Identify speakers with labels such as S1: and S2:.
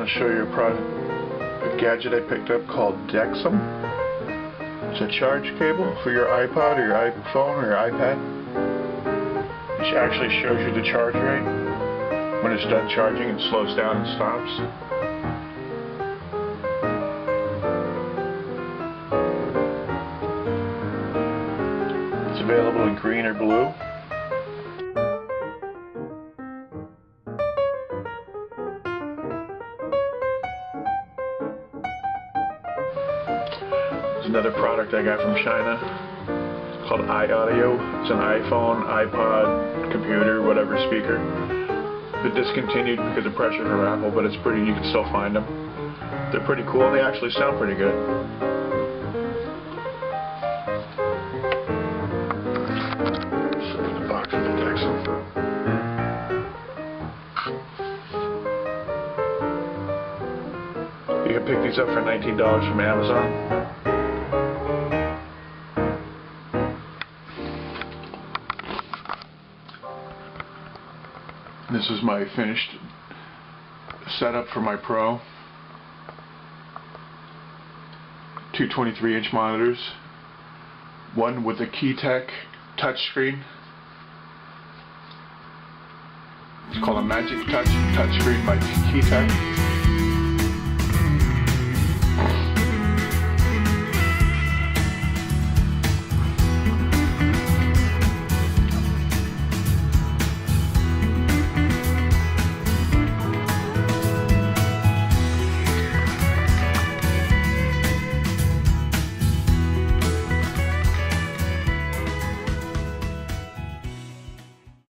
S1: want to show you a gadget I picked up called Dexim. It's a charge cable for your iPod or your iPhone or your iPad. It actually shows you the charge rate. When it's done charging, it slows down and stops. It's available in green or blue. Another product I got from China. It's called iAudio. It's an iPhone, iPod, computer, whatever speaker. They're discontinued because of pressure from Apple, but it's pretty. You can still find them. They're pretty cool. And they actually sound pretty good. Show you the box of the Dexim. You can pick these up for $19 from Amazon. This is my finished setup for my Pro. Two 23-inch monitors. One with a Keytec touchscreen. It's called a MagicTouch Screen by Keytec.